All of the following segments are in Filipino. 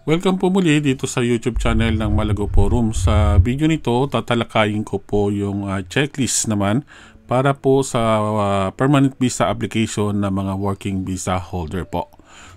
Welcome po muli dito sa YouTube channel ng Malago Forum. Sa video nito, tatalakayin ko po yung checklist naman para po sa permanent visa application ng mga working visa holder po.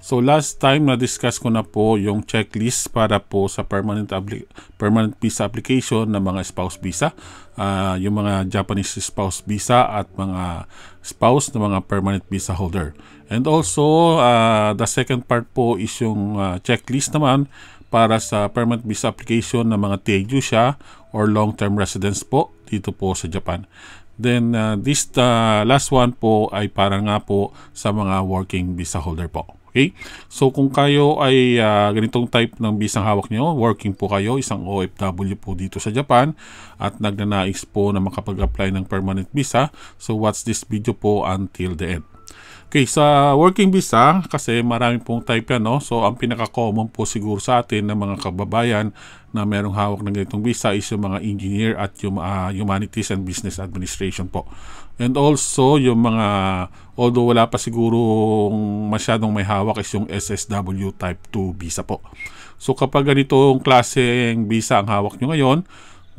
So last time na-discuss ko na po yung checklist para po sa permanent visa application ng mga spouse visa, yung mga Japanese spouse visa at mga spouse ng mga permanent visa holder. And also, the second part po is yung checklist naman para sa permanent visa application ng mga Teijusha or long-term residents po dito po sa Japan. Then this last one po ay para nga po sa mga working visa holder po. Okay? So kung kayo ay ganitong type ng visang hawak nyo, working po kayo, isang OFW po dito sa Japan at nagnanais po na makapag-apply ng permanent visa, so watch this video po until the end. Okay, sa working visa, kasi marami pong type yan, no? So ang pinaka-common po siguro sa atin ng mga kababayan na merong hawak ng ganitong visa is yung mga engineer at yung humanities and business administration po. And also yung mga, although wala pa siguro masyadong may hawak, is yung SSW type 2 visa po. So kapag ganitong klaseng visa ang hawak nyo ngayon,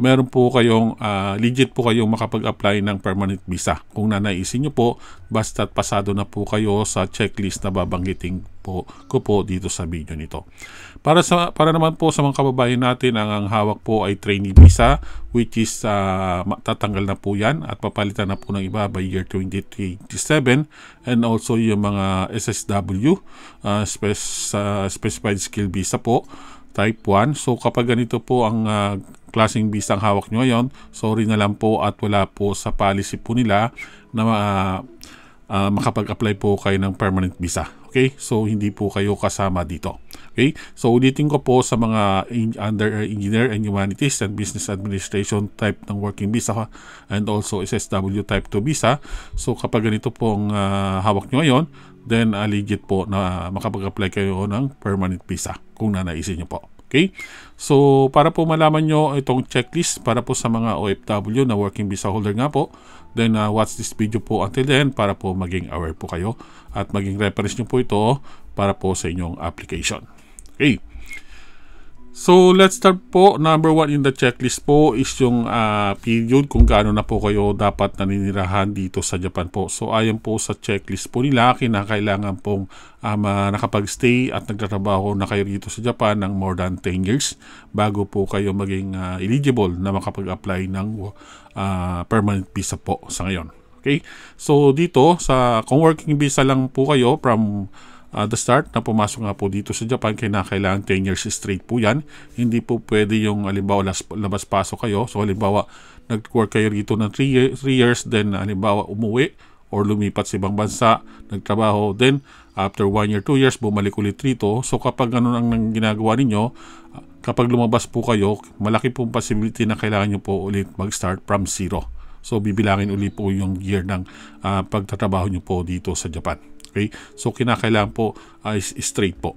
meron po kayong legit po kayong makapag-apply ng permanent visa kung nanaisin nyo po, basta't pasado na po kayo sa checklist na babanggitin po ko po dito sa video nito. Para naman po sa mga kababayan natin, ang hawak po ay trainee visa, which is tatanggal na po yan at papalitan na po ng iba by year 2027. And also yung mga SSW, specified skill visa po, type 1. So kapag ganito po ang klaseng visa ang hawak nyo ngayon, sorry na lang po at wala po sa policy po nila na makapag-apply po kayo ng permanent visa. Okay? So hindi po kayo kasama dito. Okay? So ulitin ko po sa mga under engineer and humanities and business administration type ng working visa and also SSW type 2 visa. So kapag ganito po ang hawak nyo ngayon, then legit po na makapag-apply kayo ng permanent visa kung nanaisin nyo po. Okay? So para po malaman nyo itong checklist para po sa mga OFW na working visa holder nga po, then watch this video po until then para po maging aware po kayo at maging reference nyo po ito para po sa inyong application. Okay. So let's start po. Number 1 in the checklist po is yung period kung gaano na po kayo dapat naninirahan dito sa Japan po. So ayon po sa checklist po nila, kinakailangan pong nakapag-stay at nagtatrabaho na kayo dito sa Japan ng more than 10 years bago po kayo maging eligible na makapag-apply ng permanent visa po sa ngayon. Okay? So dito, kung working visa lang po kayo from the start na pumasok nga po dito sa Japan, kailangan 10 years straight po yan. Hindi po pwede yung halimbawa labas-pasok kayo. So halimbawa nag-work kayo dito ng 3 years, then halimbawa umuwi or lumipat sa ibang bansa, nagtrabaho, then after 1 year, 2 years, bumalik ulit rito. So kapag ganun ang ginagawa ninyo, kapag lumabas po kayo, malaki pong possibility na kailangan nyo po ulit mag-start from zero. So bibilangin ulit po yung year ng pagtatrabaho nyo po dito sa Japan. Okay? So kinakailangan po ay straight po.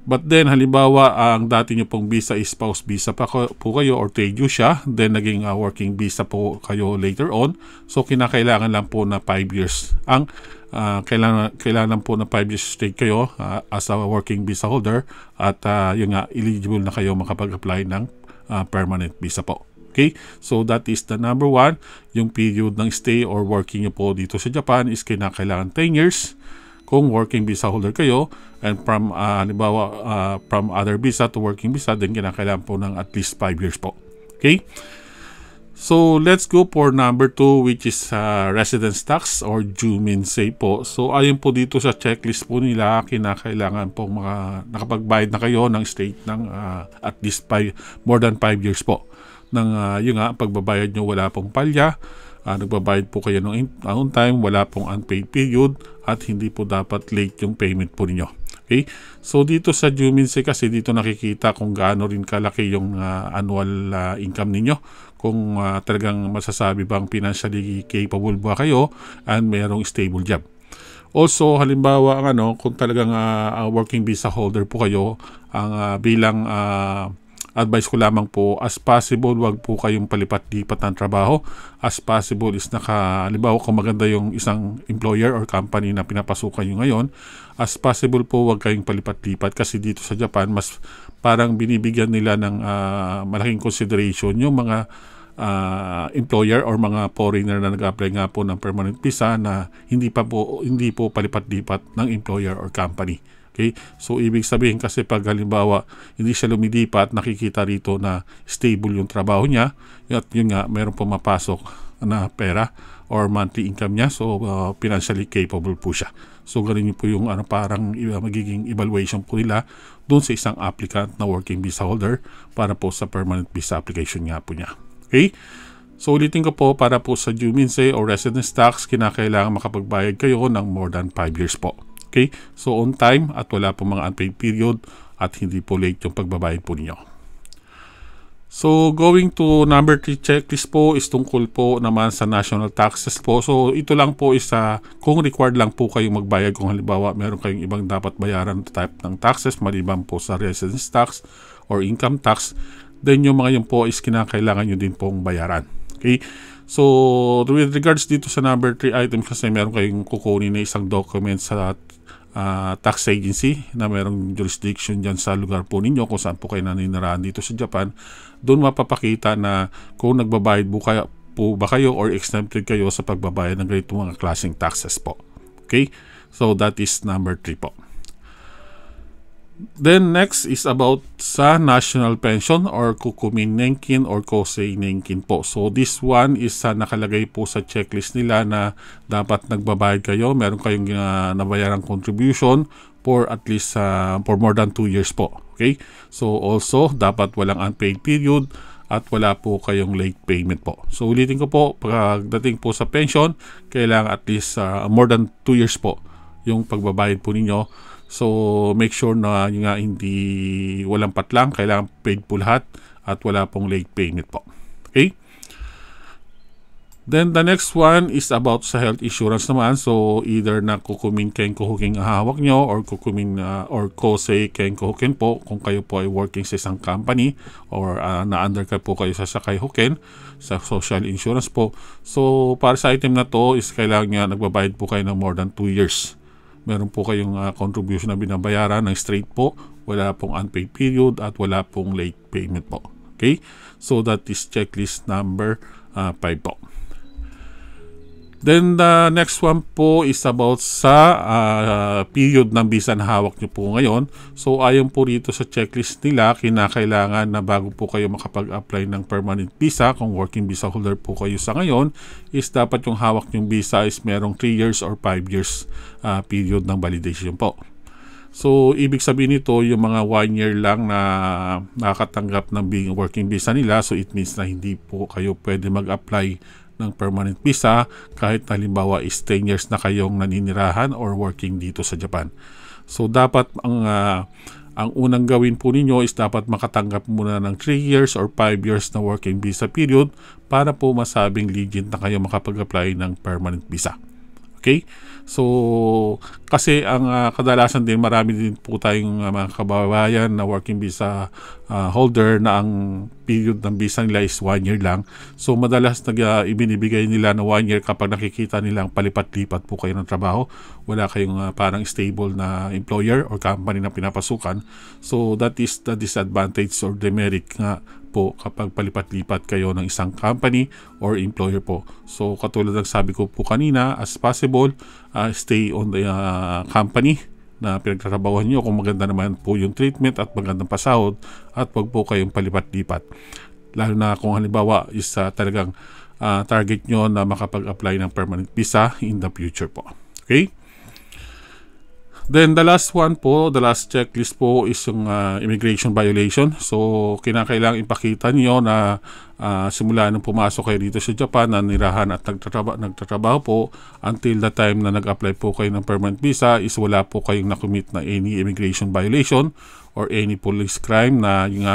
But then halimbawa ang dati nyo pong visa is spouse visa pa po kayo or Teijusha, then naging working visa po kayo later on. So kinakailangan lang po na 5 years. Ang kailangan po na 5 years straight kayo as a working visa holder at yung eligible na kayo makapag-apply ng permanent visa po. Okay? So that is the number 1. Yung period ng stay or working nyo po dito sa Japan is kinakailangan 10 years kung working visa holder kayo, and from from other visa to working visa, then kinakailangan po ng at least 5 years po. Okay? So let's go for number 2, which is residence tax or Juminsei po. So ayon po dito sa checklist po nila, kinakailangan po nakapagbayad na kayo ng state ng at least more than 5 years po. Yung pagbabayad nyo wala pong palya, nagbabayad po kayo ng on time, wala pong unpaid period, at hindi po dapat late yung payment po ninyo. Okay? So dito sa Juminsei kasi dito nakikita kung gaano rin kalaki yung annual income ninyo, kung talagang masasabi bang financially capable ba kayo and mayroong stable job. Also halimbawa kung talagang working visa holder po kayo, ang bilang advice ko lamang po, as possible, wag po kayong palipat-lipat ng trabaho. As possible is halimbawa kung maganda yung isang employer or company na pinapasukan nyo ngayon, as possible po wag kayong palipat-lipat kasi dito sa Japan, mas parang binibigyan nila ng malaking consideration yung mga employer or mga foreigner na nag-apply nga po ng permanent visa na hindi po palipat-lipat ng employer or company. Okay? So, ibig sabihin kasi pag halimbawa hindi siya lumilipat, nakikita rito na stable yung trabaho niya at yun nga, meron pumapasok na pera or monthly income niya. So, financially capable po siya. So, ganun po yung parang magiging evaluation po nila doon sa isang applicant na working visa holder para po sa permanent visa application nga po niya. Okay? So, ulitin ko po, para po sa Juminsei or residence tax, kinakailangan makapagbayad kayo ng more than 5 years po. Okay? So, on time at wala po mga unpaid period at hindi po late yung pagbabayad po ninyo. So, going to number 3 checklist po is tungkol po naman sa national taxes po. So, ito lang po is kung required lang po kayong magbayad kung halimbawa meron kayong ibang dapat bayaran type ng taxes maliban po sa residence tax or income tax, then yung mga yun po is kinakailangan nyo din pong bayaran. Okay? So, with regards dito sa number 3 items kasi meron kayong kukunin na isang document sa tax agency na merong jurisdiction dyan sa lugar po ninyo kung saan po kayo naninirahan dito sa Japan. Doon mapapakita na kung nagbabayad po ba kayo or exempted kayo sa pagbabayad ng ganito mga klaseng taxes po. Okay? So, that is number 3 po. Then next is about sa national pension or Kokumin Nenkin or Kosei Nenkin po. So this one is nakalagay po sa checklist nila na dapat nagbabayad kayo. Meron kayong nabayarang contribution for at least for more than 2 years po. Okay? So also dapat walang unpaid period at wala po kayong late payment po. So ulitin ko po, pagdating po sa pension, kailangan at least more than 2 years po yung pagbabayad po ninyo. So, make sure na yung hindi walang patlang, kailangan paid po lahat at wala pong late payment po. Okay? Then, the next one is about sa health insurance naman. So, either na Kokumin Ken Kohukin ang hawak nyo or Kokumin or Kosei Ken Kohukin po kung kayo po ay working sa isang company or na-under po kayo sa Sakai Hoken sa social insurance po. So, para sa item na to is kailangan nyo nagbabayad po kayo ng more than 2 years. Meron po kayong contribution na binabayaran ng straight po, wala pong unpaid period at wala pong late payment po. Okay? So that is checklist number 5 po. Then the next one po is about sa period ng visa na hawak nyo po ngayon. So ayon po rito sa checklist nila, kinakailangan na bago po kayo makapag-apply ng permanent visa, kung working visa holder po kayo sa ngayon, is dapat yung hawak nyong visa is merong 3 years or 5 years period ng validation po. So ibig sabihin nito, yung mga 1 year lang na nakatanggap ng working visa nila, so it means na hindi po kayo pwede mag-apply ng permanent visa kahit halimbawa is 10 years na kayong naninirahan or working dito sa Japan. So dapat ang unang gawin po ninyo is dapat makatanggap muna ng 3 years or 5 years na working visa period para po masabing legit na kayo makapag-apply ng permanent visa. Okay? So, kasi ang kadalasan din, marami din po tayong mga kababayan na working visa holder na ang period ng visa nila is 1 year lang. So, madalas ibinibigay nila na 1 year kapag nakikita nilang palipat-lipat po kayo ng trabaho. Wala kayong parang stable na employer or company na pinapasukan. So, that is the disadvantage or demerit nga po kapag palipat-lipat kayo ng isang company or employer po. So katulad ng sabi ko po kanina, as possible, stay on the company na pinagtatrabahuhan nyo kung maganda naman po yung treatment at magandang pasahod, at wag po kayong palipat-lipat. Lalo na kung halimbawa is talagang target nyo na makapag-apply ng permanent visa in the future po. Okay? Then the last one po, the last checklist po is yung immigration violation. So kinakailangan ipakita niyo na simula nung pumasok kayo dito sa Japan, nanirahan at nagtatrabaho po until the time na nag-apply po kayo ng permanent visa is wala po kayong nakumit na any immigration violation or any police crime na yung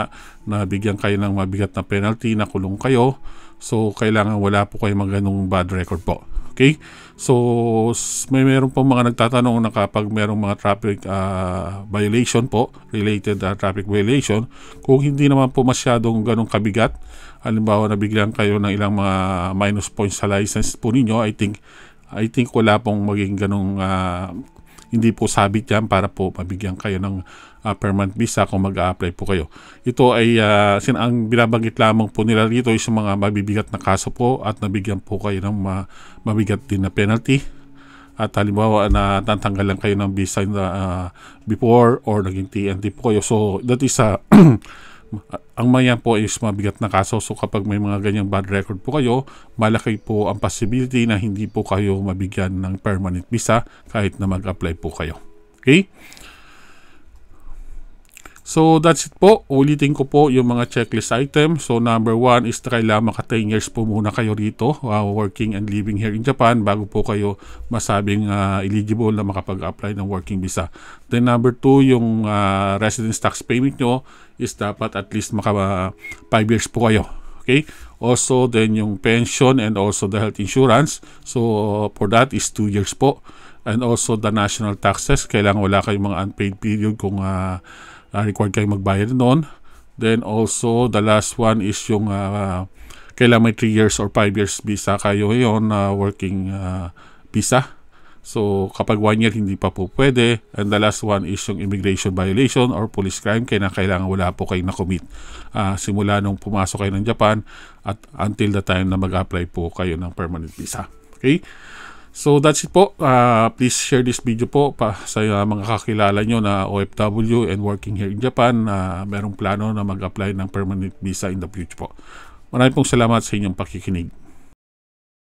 nabigyan kayo ng mabigat na penalty na kulong kayo. So kailangan wala po kayong mga ganung bad record po. Okay? So, meron po mga nagtatanong na kapag merong mga traffic violation po, related traffic violation, kung hindi naman po masyadong ganong kabigat, halimbawa nabigyan kayo ng ilang mga minus points sa license po ninyo, I think wala pong maging ganong hindi po sabit yan para po mabigyan kayo ng permanent visa kung mag-a-apply po kayo. Ito ay ang binabanggit lamang po nila dito is mga mabibigat na kaso po at nabigyan po kayo ng mabigat din na penalty. At halimbawa na tatanggalan kayo ng visa before or naging TNT po kayo. So that is ang mayan po is mabigat na kaso. So kapag may mga ganyang bad record po kayo, malaki po ang possibility na hindi po kayo mabigyan ng permanent visa kahit na mag-apply po kayo. Okay? So that's it po. Ulitin ko po yung mga checklist item. So number 1 is kailangan maka 10 years po muna kayo rito working and living here in Japan bago po kayo masabing eligible na makapag-apply ng working visa. Then number 2, yung residence tax payment nyo is dapat at least maka 5 years po kayo. Okay? Also then yung pension and also the health insurance. So for that is 2 years po. And also the national taxes. Kailangan wala kayong mga unpaid period kung required kayo magbayad noon. Then also the last one is yung kailangan may 3 years or 5 years visa kayo ngayon working visa. So kapag 1 year hindi pa po pwede. And the last one is yung immigration violation or police crime. Kailangan wala po kayong na-commit simula nung pumasok kayo ng Japan at until the time na mag-apply po kayo ng permanent visa. Okay? So that's it po. Please share this video po sa mga kakilala nyo na OFW and working here in Japan na merong plano na mag-apply ng permanent visa in the future po. Maraming pong salamat sa inyong pakikinig.